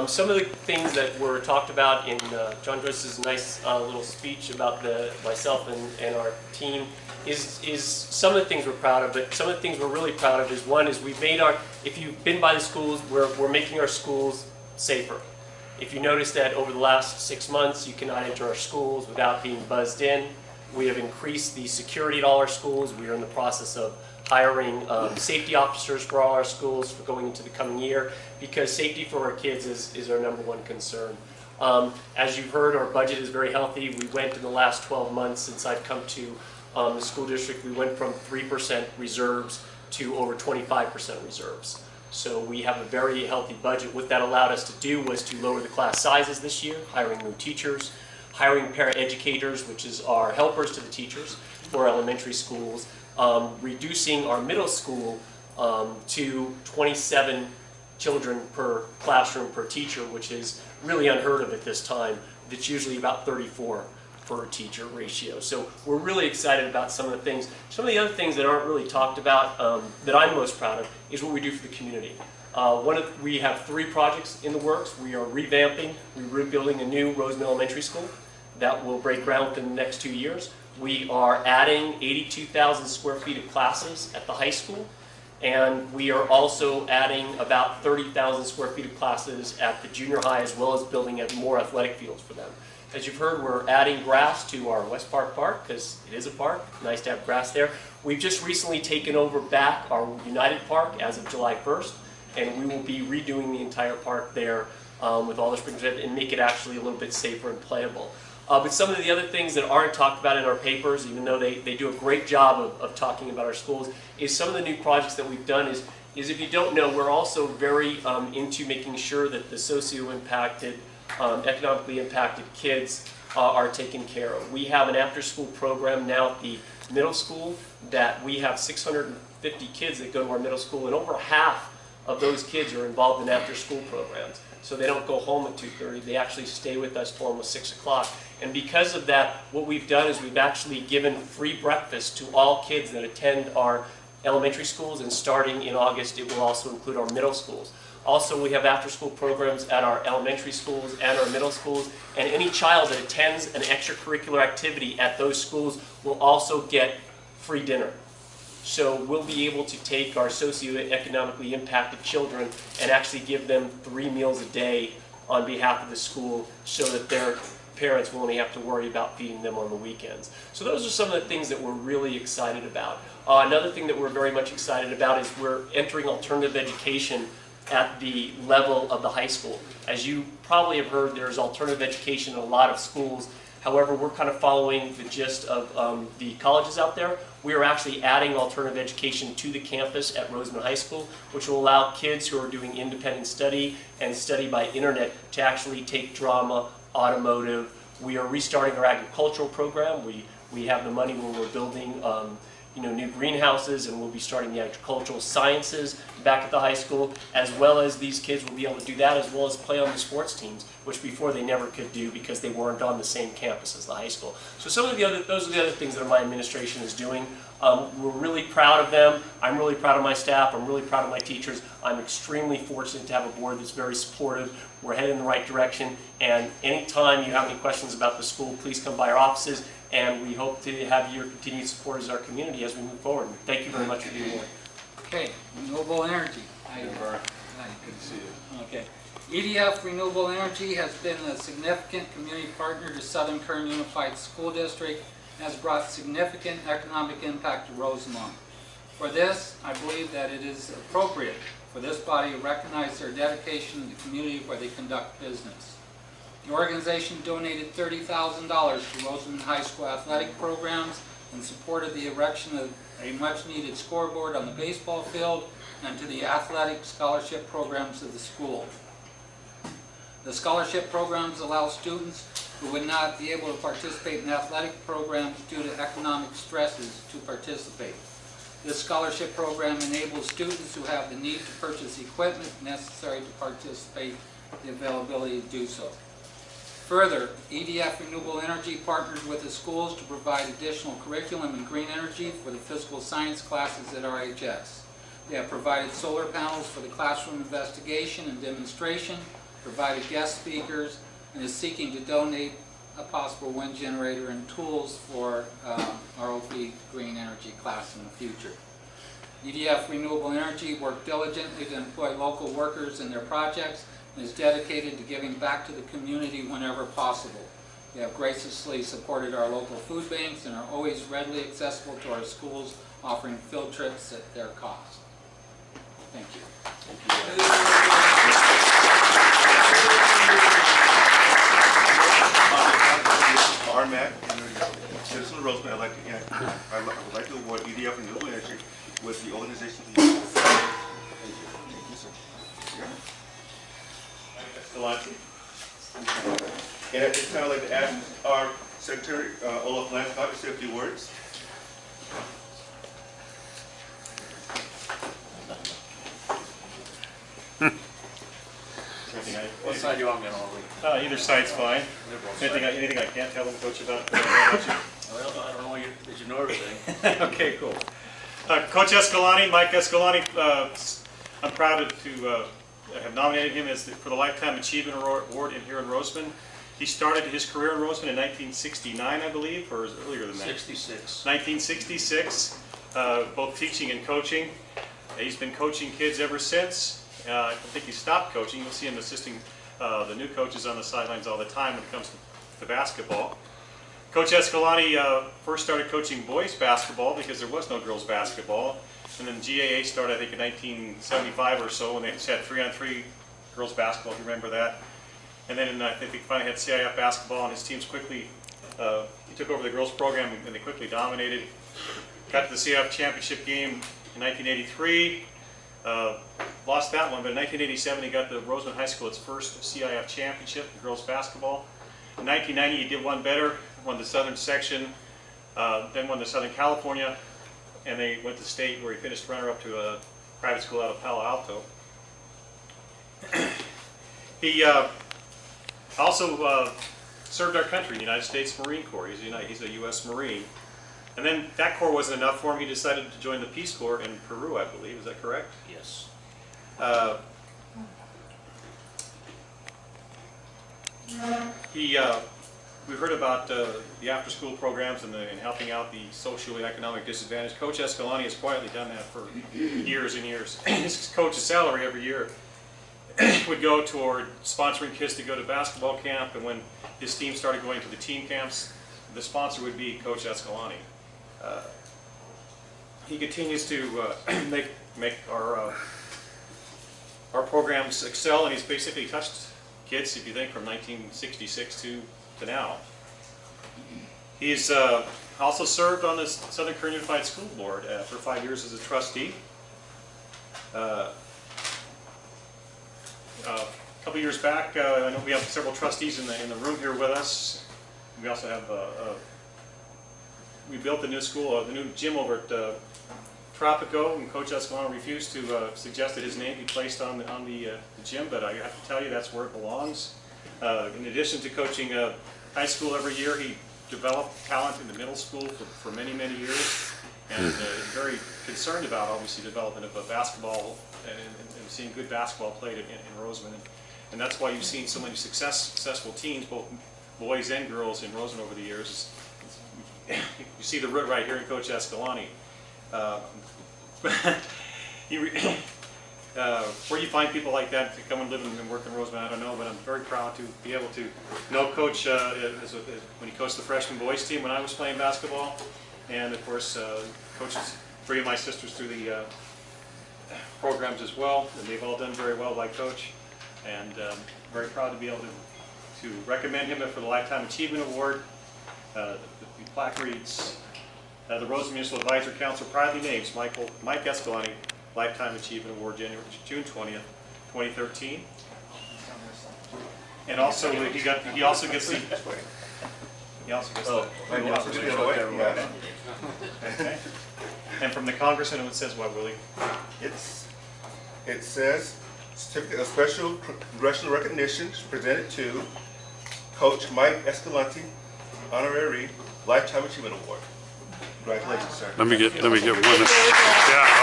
Some of the things that were talked about in John Joyce's nice little speech about myself and our team is some of the things we're proud of, but some of the things we're really proud of is one is we've made if you've been by the schools, we're making our schools safer. If you notice that over the last 6 months, you cannot enter our schools without being buzzed in. We have increased the security at all our schools. We are in the process of hiring safety officers for all our schools for going into the coming year, because safety for our kids is our #1 concern. As you've heard, our budget is very healthy. We went in the last 12 months since I've come to the school district, we went from 3% reserves to over 25% reserves. So we have a very healthy budget. What that allowed us to do was to lower the class sizes this year, hiring new teachers, hiring paraeducators, which is our helpers to the teachers for elementary schools, reducing our middle school to 27 children per classroom per teacher, which is really unheard of at this time. It's usually about 34 per teacher ratio. So we're really excited about some of the things. Some of the other things that aren't really talked about that I'm most proud of is what we do for the community. We have 3 projects in the works. We are revamping, rebuilding a new Rosamond Elementary School that will break ground within the next 2 years. We are adding 82,000 square feet of classes at the high school, and we are also adding about 30,000 square feet of classes at the junior high, as well as building more athletic fields for them. As you've heard, we're adding grass to our West Park Park because it is a park. Nice to have grass there. We've just recently taken over back our United Park as of July 1st, and we will be redoing the entire park there with all the sprinklers and make it actually a little bit safer and playable. But some of the other things that aren't talked about in our papers, even though they do a great job of talking about our schools, is some of the new projects that we've done is if you don't know, we're also very into making sure that the socio-impacted, economically impacted kids are taken care of. We have an after-school program now at the middle school that we have 650 kids that go to our middle school, and over half of those kids are involved in after-school programs. So they don't go home at 2:30, they actually stay with us till almost 6 o'clock. And because of that, what we've done is we've actually given free breakfast to all kids that attend our elementary schools, and starting in August it will also include our middle schools. Also, we have after-school programs at our elementary schools and our middle schools, and any child that attends an extracurricular activity at those schools will also get free dinner. So we'll be able to take our socioeconomically impacted children and actually give them 3 meals a day on behalf of the school, so that their parents will only have to worry about feeding them on the weekends. So those are some of the things that we're really excited about. Another thing that we're very much excited about is we're entering alternative education at the level of the high school. As you probably have heard, there's alternative education in a lot of schools. However, we're kind of following the gist of the colleges out there. We are actually adding alternative education to the campus at Rosamond High School, which will allow kids who are doing independent study and study by internet to actually take drama, automotive. We are restarting our agricultural program. We have the money where we're building new greenhouses, and we'll be starting the agricultural sciences back at the high school, as well as these kids will be able to do that, as well as play on the sports teams, which before they never could do because they weren't on the same campus as the high school. So those are the other things that my administration is doing. We're really proud of them. I'm really proud of my staff. I'm really proud of my teachers. I'm extremely fortunate to have a board that's very supportive. We're headed in the right direction, and anytime you have any questions about the school, please come by our offices, and we hope to have your continued support as our community as we move forward. Thank you very much for being here. Okay, Renewable Energy. Hi, Bart. Hi, good to see you. Okay. EDF Renewable Energy has been a significant community partner to Southern Kern Unified School District and has brought significant economic impact to Rosamond. For this, I believe that it is appropriate for this body to recognize their dedication to the community where they conduct business. The organization donated $30,000 to Rosamond High School athletic programs and supported the erection of a much-needed scoreboard on the baseball field and to the athletic scholarship programs of the school. The scholarship programs allow students who would not be able to participate in athletic programs due to economic stresses to participate. This scholarship program enables students who have the need to purchase equipment necessary to participate the availability to do so. Further, EDF Renewable Energy partnered with the schools to provide additional curriculum in green energy for the physical science classes at RHS. They have provided solar panels for the classroom investigation and demonstration, provided guest speakers, and is seeking to donate a possible wind generator and tools for ROP Green Energy class in the future. EDF Renewable Energy worked diligently to employ local workers in their projects and is dedicated to giving back to the community whenever possible. They have graciously supported our local food banks and are always readily accessible to our schools, offering field trips at their cost. Thank you. RMAC, citizen of Rosamond, I would like to award EDF Renewable Energy with the organization. Thank you, sir. And at this time, I'd like to ask our Secretary, Olaf Lanscott, to say a few words. What side do you want me on? Either side's fine. Anything I can't tell them, Coach, about? Well, I don't know. Did you know everything? Okay, cool. Coach Escalante, Mike Escalante, I'm proud to have nominated him for the Lifetime Achievement Award here in Rosamond. He started his career in Rosamond in 1969, I believe, or is it earlier than that? 66. 1966, both teaching and coaching. He's been coaching kids ever since. I think he stopped coaching. You'll see him assisting the new coaches on the sidelines all the time when it comes to basketball. Coach Escalante first started coaching boys basketball because there was no girls basketball. And then GAA started, I think, in 1975 or so, when they just had 3-on-3 girls basketball, if you remember that. And then I think they finally had CIF basketball, and his teams quickly, he took over the girls program, and they quickly dominated. Got to the CIF championship game in 1983. Lost that one, but in 1987 he got the Rosamond High School its first CIF championship in girls basketball. In 1990 he did one better, won the Southern section, then won the Southern California, and they went to state where he finished runner-up to a private school out of Palo Alto. He also served our country in the United States Marine Corps. He's a U.S. Marine. And then that Corps wasn't enough for him. He decided to join the Peace Corps in Peru, I believe. Is that correct? Yes. We've heard about the after-school programs and helping out the socially economic disadvantaged. Coach Escalante has quietly done that for years and years. His coach's salary every year would go toward sponsoring kids to go to basketball camp, and when his team started going to the team camps, the sponsor would be Coach Escalante. He continues to make our programs excel, and he's basically touched kids, if you think, from 1966 to now. He's also served on the Southern Kern Unified School Board for 5 years as a trustee. A couple years back, I know we have several trustees in the room here with us. We also have we built the new school, the new gym over at Tropico, and Coach Escalante refused to suggest that his name be placed on the gym, but I have to tell you that's where it belongs. In addition to coaching high school every year, he developed talent in the middle school for many, many years, and is very concerned about, obviously, development of basketball and seeing good basketball played in Rosamond. And that's why you've seen so many successful teams, both boys and girls, in Rosamond over the years. You see the root right here in Coach Escalante. Where you find people like that to come and live and work in Rosamond, I don't know, but I'm very proud to be able to know Coach when he coached the freshman boys team when I was playing basketball, and of course coaches 3 of my sisters through the programs as well, and they've all done very well like Coach, and very proud to be able to recommend him for the Lifetime Achievement Award. The plaque reads, the Rosamond Municipal Advisory Council proudly names Mike Escalante Lifetime Achievement Award, June 20th, 2013. And also he also gets the okay. And from the Congressman, it says what, Willie? It says certificate of special congressional recognition presented to Coach Mike Escalante, honorary Lifetime Achievement Award. Congratulations, sir. Let me get one. Yeah,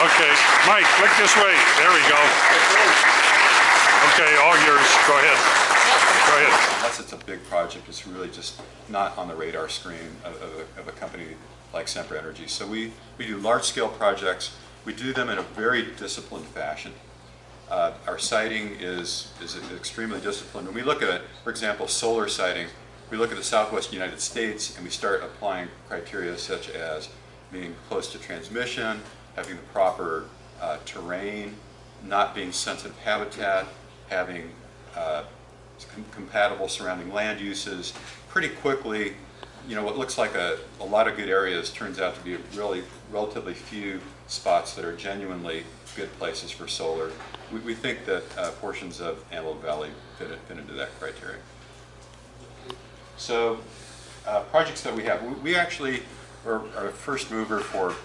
okay. Mike, look this way. There we go. Okay, all yours. Go ahead. unless it's a big project, it's really just not on the radar screen of a company like Sempra Energy. So we do large-scale projects. We do them in a very disciplined fashion. Our siting is extremely disciplined. When we look at, for example, solar siting, we look at the Southwest United States and we start applying criteria such as being close to transmission, having the proper terrain, not being sensitive habitat, having compatible surrounding land uses. Pretty quickly, you know, what looks like a lot of good areas turns out to be really relatively few spots that are genuinely good places for solar. We think that portions of Antelope Valley fit into that criteria. So projects that we have, we actually are a first mover for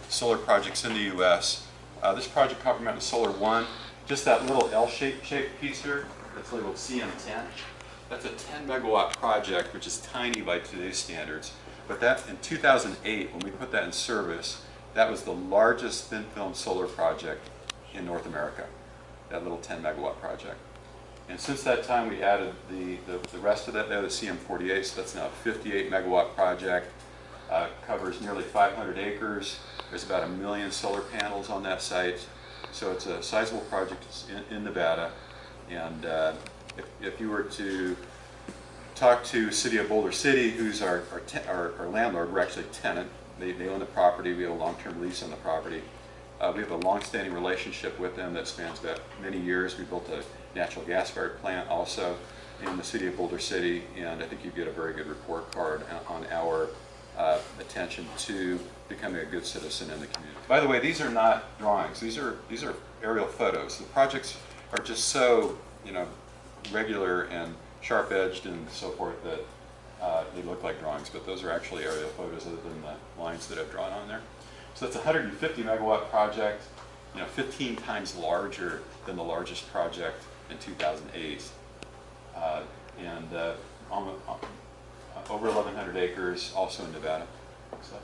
solar projects in the U.S. This project, Copper Mountain Solar 1, just that little L-shaped piece here, that's labeled CM10. That's a 10 megawatt project, which is tiny by today's standards. But that in 2008, when we put that in service, that was the largest thin film solar project in North America, that little 10 megawatt project. And since that time, we added the rest of that there, the CM48, so that's now a 58 megawatt project, covers nearly 500 acres. There's about 1 million solar panels on that site. So it's a sizable project in Nevada. And if you were to talk to City of Boulder City, who's our landlord, we're actually a tenant. They own the property. We have a long-term lease on the property. We have a long-standing relationship with them that spans back many years. We built a natural gas-fired plant also in the City of Boulder City, and I think you get a very good report card on our attention to becoming a good citizen in the community. By the way, these are not drawings. These are aerial photos. The projects are just so, you know, regular and sharp-edged and so forth that they look like drawings, but those are actually aerial photos other than the lines that I've drawn on there. So it's a 150 megawatt project, you know, 15 times larger than the largest project in 2008, and over 1,100 acres, also in Nevada. So,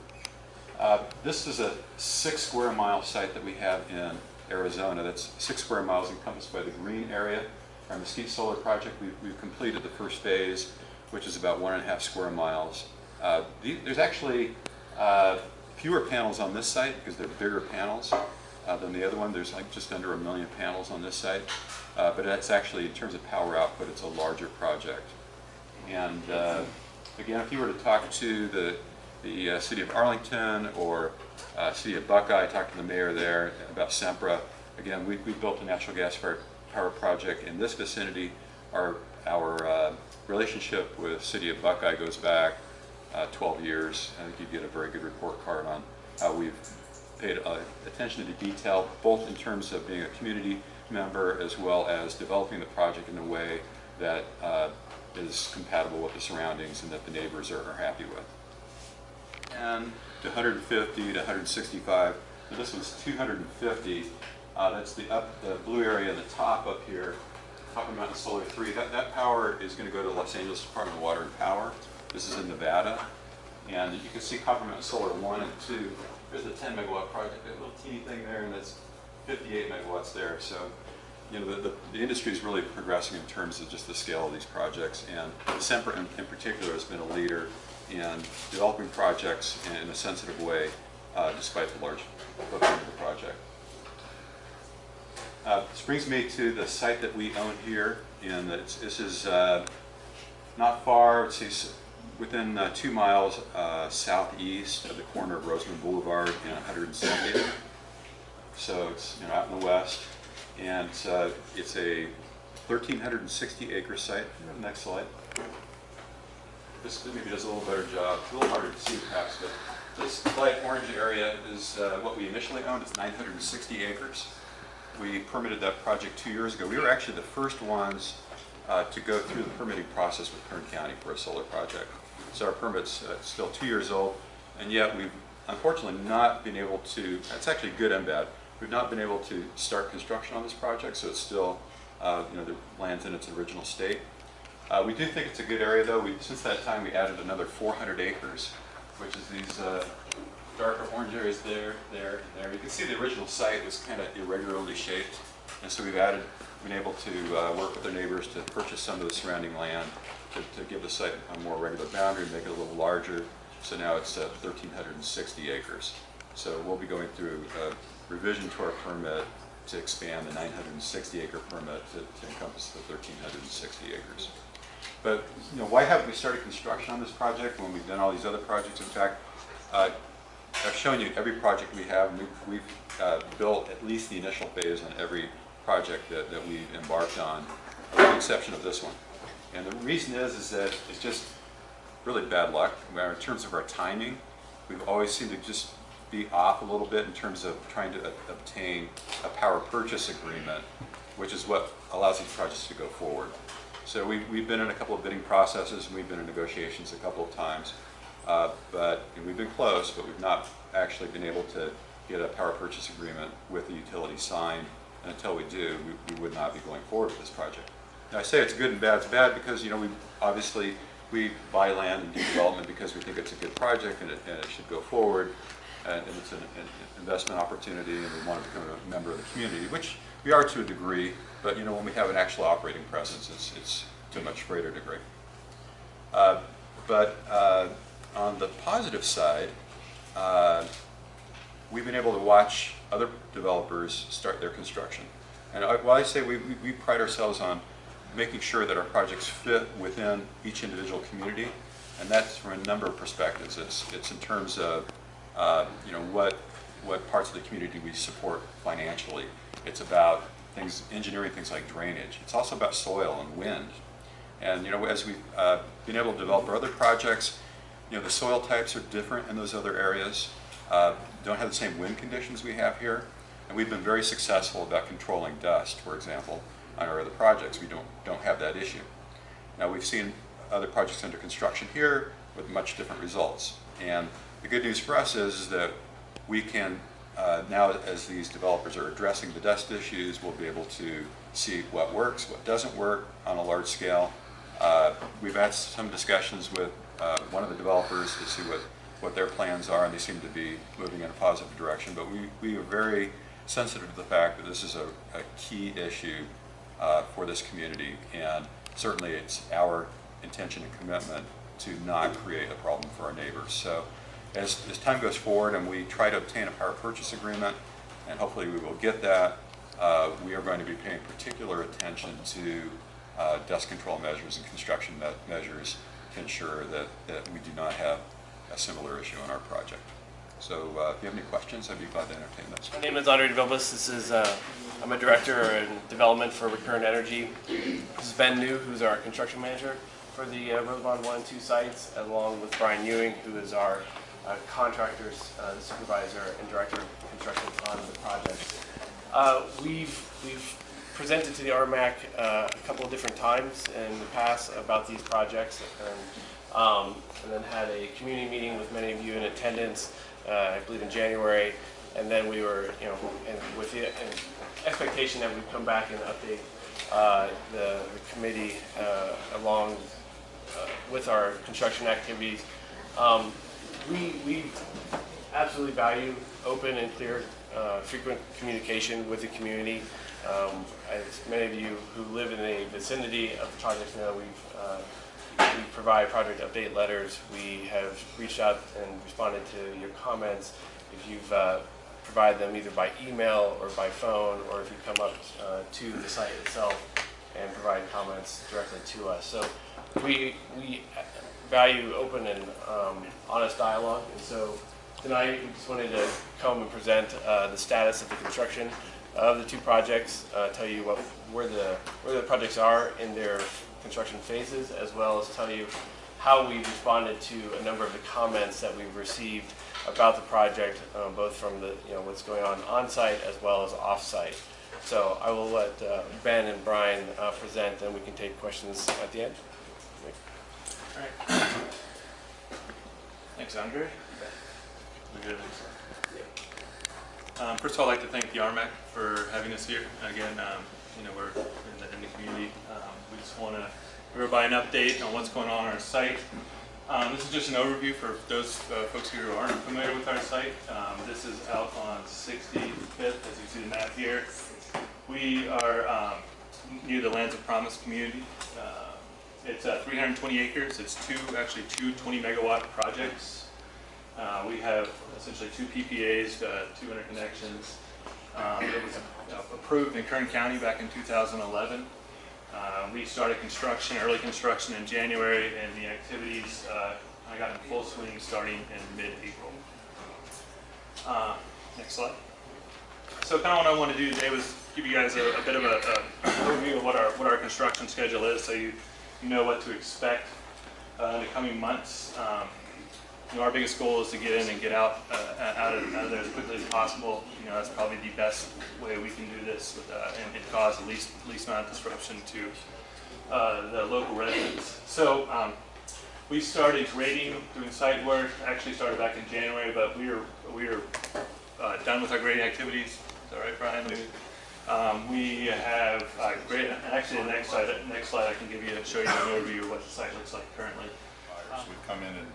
this is a 6 square mile site that we have in Arizona. That's 6 square miles encompassed by the green area. Our Mesquite Solar project, we've completed the first phase, which is about 1.5 square miles. There's actually fewer panels on this site because they're bigger panels than the other one. There's like just under 1 million panels on this site. But that's actually, in terms of power output, it's a larger project. And again, if you were to talk to the City of Arlington or City of Buckeye, talk to the mayor there about Sempra, again, we built a natural gas-fired power project in this vicinity. Our relationship with City of Buckeye goes back 12 years. I think you get a very good report card on how we've paid attention to detail, both in terms of being a community member as well as developing the project in a way that is compatible with the surroundings and that the neighbors are happy with. And to 150 to 165, so this was 250. That's the blue area, the top up here, Copper Mountain Solar 3. That power is going to go to the Los Angeles Department of Water and Power. This is in Nevada. And you can see Copper Mountain Solar 1 and 2. There's the 10 megawatt project, that little teeny thing there, and that's 58 megawatts there. So, you know, the industry is really progressing in terms of just the scale of these projects. And Sempra in particular has been a leader in developing projects in a sensitive way, despite the large footprint of the project. This brings me to the site that we own here, and this is not far, it's within 2 miles southeast of the corner of Rosamond Boulevard and 170th. So it's, you know, out in the west, and it's a 1,360 acre site. Next slide. This maybe does a little better job. It's a little harder to see perhaps, but this light orange area is what we initially owned. It's 960 acres. We permitted that project 2 years ago. We were actually the first ones to go through the permitting process with Kern County for a solar project. So our permit's still 2 years old, and yet we've unfortunately not been able to, it's actually good and bad, we've not been able to start construction on this project, so it's still, you know, the land's in its original state. We do think it's a good area though. Since that time we added another 400 acres, which is these darker orange areas there, there, and there. You can see the original site was kind of irregularly shaped. And so we've been able to work with their neighbors to purchase some of the surrounding land to give the site a more regular boundary, make it a little larger. So now it's 1,360 acres. So we'll be going through a revision to our permit to expand the 960 acre permit to encompass the 1,360 acres. But why haven't we started construction on this project when we've done all these other projects? In fact, I've shown you every project we have. We've built at least the initial phase on every project that we've embarked on, with the exception of this one. And the reason is that it's just really bad luck. In terms of our timing, we've always seemed to just be off a little bit in terms of trying to obtain a power purchase agreement, which is what allows these projects to go forward. So we've been in a couple of bidding processes, and we've been in negotiations a couple of times, but we've been close, but we've not actually been able to get a power purchase agreement with the utility signed. And until we do, we would not be going forward with this project. Now I say it's good and bad. It's bad because we buy land and do development because we think it's a good project and it should go forward, and it's an investment opportunity, and we want to become a member of the community, which we are to a degree. But when we have an actual operating presence, it's to a much greater degree. But on the positive side, we've been able to watch other developers start their construction. And while I say we pride ourselves on making sure that our projects fit within each individual community, and that's from a number of perspectives. It's in terms of what parts of the community we support financially. It's about engineering things like drainage. It's also about soil and wind. And as we've been able to develop our other projects, the soil types are different in those other areas. Don't have the same wind conditions we have here, and we've been very successful about controlling dust, for example, on our other projects. We don't have that issue. Now we've seen other projects under construction here with much different results, and the good news for us is that we can now, as these developers are addressing the dust issues, we'll be able to see what works, what doesn't work on a large scale. We've had some discussions with one of the developers to see what their plans are, and they seem to be moving in a positive direction. But we are very sensitive to the fact that this is a key issue for this community, and certainly it's our intention and commitment to not create a problem for our neighbors. So as time goes forward and we try to obtain a power purchase agreement, and hopefully we will get that, we are going to be paying particular attention to dust control measures and construction measures to ensure that we do not have a similar issue on our project. So if you have any questions, I'd be glad to entertain those. My name is Andre DeVilbus. I'm a director in development for Kern Energy. This is Ben New, who's our construction manager for the Rosamond 1 and 2 sites, along with Brian Ewing, who is our contractors, the supervisor and director of construction on the project. We've presented to the RMAC a couple of different times in the past about these projects, and then had a community meeting with many of you in attendance, I believe in January, and then we were, with the expectation that we'd come back and update the committee along with our construction activities. We absolutely value open and clear, frequent communication with the community. As many of you who live in the vicinity of the project know, we provide project update letters. We have reached out and responded to your comments. If you've provided them either by email or by phone, or if you come up to the site itself and provide comments directly to us. So we value open and honest dialogue, and so tonight we just wanted to come and present the status of the construction of the two projects, tell you where the projects are in their construction phases, as well as tell you how we've responded to a number of the comments that we've received about the project, both from the what's going on site as well as off site. So I will let Ben and Brian present, and we can take questions at the end. All right. Thanks, Andre. We good? First of all, I'd like to thank the RMAC for having us here. Again, we're in the community. We just want to provide an update on what's going on our site. This is just an overview for those folks here who aren't familiar with our site. This is out on 65th, as you see the map here. We are near the Lands of Promise community. It's 320 acres. It's actually two 20-megawatt projects. We have essentially 2 PPAs, 2 interconnections. It was approved in Kern County back in 2011. We started construction, early construction in January, and the activities I got in full swing starting in mid-April. Next slide. So kind of what I want to do today was give you guys a bit of an overview of what our construction schedule is, so you know what to expect in the coming months. Our biggest goal is to get in and get out of there as quickly as possible. That's probably the best way we can do this and cause the least amount of disruption to the local residents. So we started grading, doing site work. Actually started back in January, but we are done with our grading activities. Is that right, Brian? We have graded. Actually, the next slide I can show you an overview of what the site looks like currently. We've come in and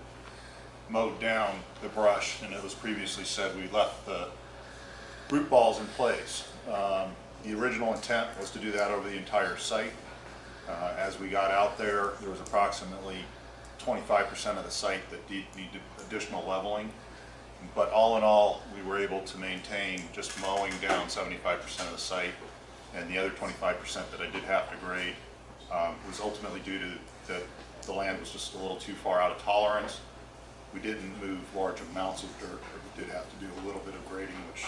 mowed down the brush, and it was previously said we left the root balls in place. The original intent was to do that over the entire site. As we got out there was approximately 25% of the site that needed additional leveling. But all in all, we were able to maintain just mowing down 75% of the site, and the other 25% that I did have to grade was ultimately due to the land was just a little too far out of tolerance. We didn't move large amounts of dirt, but we did have to do a little bit of grading, which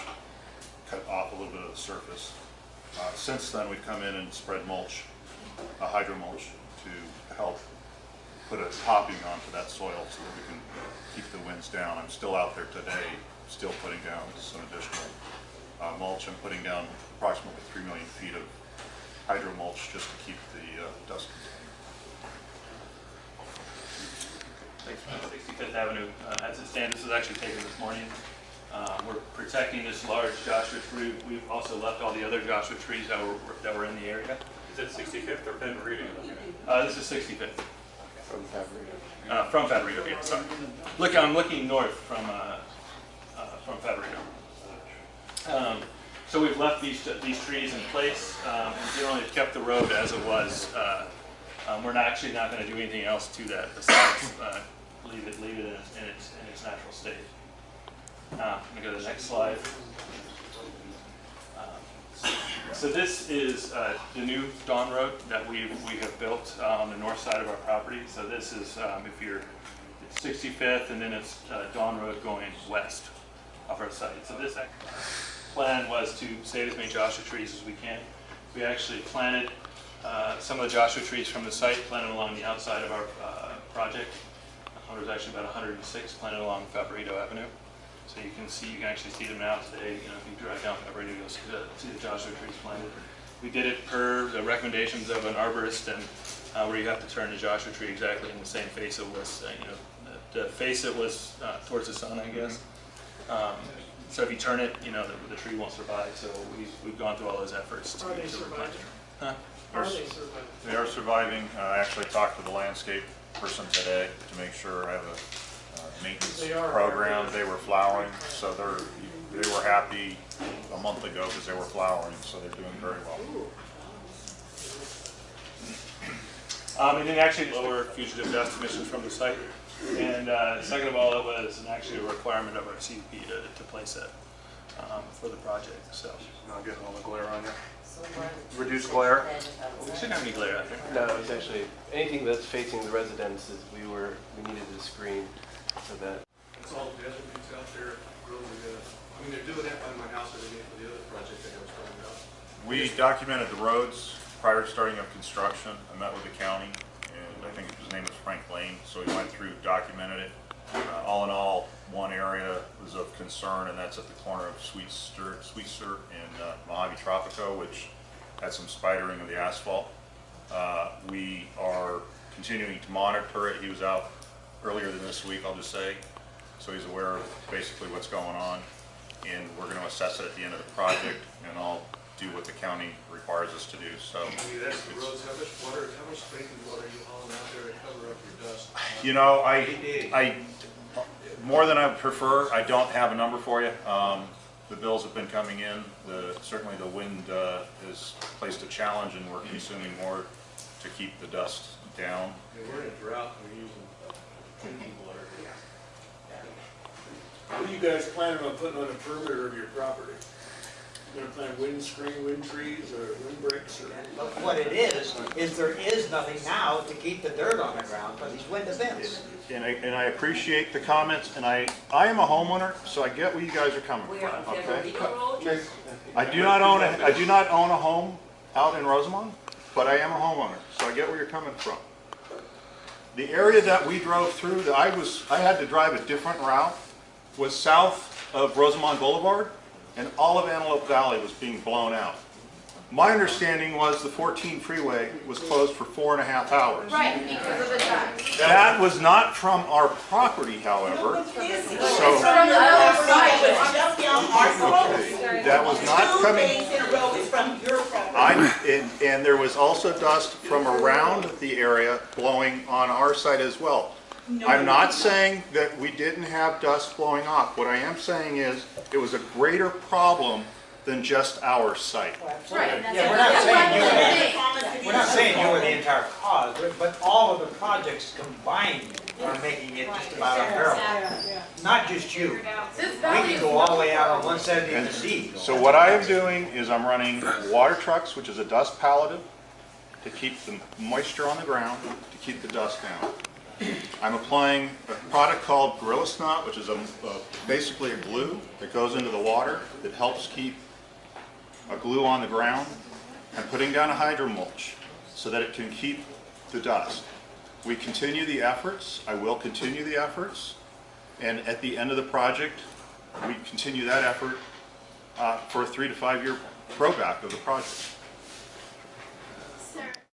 cut off a little bit of the surface. Since then, we've come in and spread mulch, hydro mulch, to help put a topping onto that soil so that we can keep the winds down. I'm still out there today, still putting down some additional mulch. I'm putting down approximately 3 million feet of hydro mulch just to keep the dust contained. Thanks, 65th Avenue. As it stands, this was actually taken this morning. We're protecting this large Joshua tree. We've also left all the other Joshua trees that were in the area. Is it 65th or Favorito? This is 65th. From Favorito. From Favorito, yeah, sorry. Look, I'm looking north from Favorito. So we've left these trees in place and generally kept the road as it was. We're actually not going to do anything else to that besides leave it in its natural state. Let me go to the next slide. So this is the new Dawn Road that we have built on the north side of our property. So this is it's 65th, and then it's Dawn Road going west of our site. So this plan was to save as many Joshua trees as we can. We actually planted some of the Joshua trees from the site, planted along the outside of our project. There was actually about 106 planted along Favorito Avenue. So you can actually see them now today. If you drive down Favorito, you'll see the Joshua trees planted. We did it per the recommendations of an arborist, and where you have to turn the Joshua tree exactly in the same face it was. The face it was towards the sun, I guess. So if you turn it, the tree won't survive. So we've gone through all those efforts to replant it. Huh? They are surviving. I actually talked to the landscape person today to make sure I have a maintenance program. They were flowering, so they were happy a month ago because they were flowering, so they're doing very well. And then actually lower fugitive dust emissions from the site. And second of all, it was actually a requirement of our CP to place it for the project. So Not getting all the glare on you. Reduce glare. we shouldn't have any glare out there. No, it's actually anything that's facing the residences. We needed to screen so that. It's all desert piece out there, really good. I mean, they're doing that by my house every day for the other project that I was talking about. We documented the roads prior to starting up construction. I met with the county, and I think his name was Frank Lane, so we went through, documented it. All in all, one area was of concern, and that's at the corner of Sweet Sturt and Mojave Tropico, which had some spidering of the asphalt. We are continuing to monitor it. He was out earlier than this week, I'll just say, so he's aware of basically what's going on, and we're going to assess it at the end of the project, and I'll do what the county requires us to do. So, I mean, that's the roads. How much water, how much drinking water are you hauling out there to cover up your dust? I more than I would prefer, I don't have a number for you. the bills have been coming in. Certainly the wind has placed a challenge, and we're consuming more to keep the dust down. Yeah, we're in a drought, we're using drinking water. What are you guys planning on putting on the perimeter of your property? You gonna plant wind trees or wind breaks or? But what it is there is nothing now to keep the dirt on the ground for these wind events. And I appreciate the comments, and I am a homeowner, so I get where you guys are coming from, okay? I do not own a home out in Rosamond, but I am a homeowner, so I get where you're coming from. The area that we drove through, that I had to drive a different route, was south of Rosamond Boulevard, and all of Antelope Valley was being blown out. My understanding was the 14 freeway was closed for 4.5 hours. Right, because of the time. That was not from our property, however. So that was not coming. And there was also dust from around the area blowing on our side as well. I'm not saying that we didn't have dust blowing off. What I am saying is it was a greater problem than just our site. Right. Yeah, we're not saying you were the entire cause, but all of the projects combined are making it just about unbearable. Not just you. We can go all the way out on 170 in the sea. So what I am doing is I'm running water trucks, which is a dust palliative, to keep the moisture on the ground, to keep the dust down. I'm applying a product called Gorilla Snot, which is basically a glue that goes into the water that helps keep a glue on the ground. I'm putting down a hydro mulch so that it can keep the dust. We continue the efforts. I will continue the efforts. And at the end of the project, we continue that effort for a 3 to 5 year throwback of the project.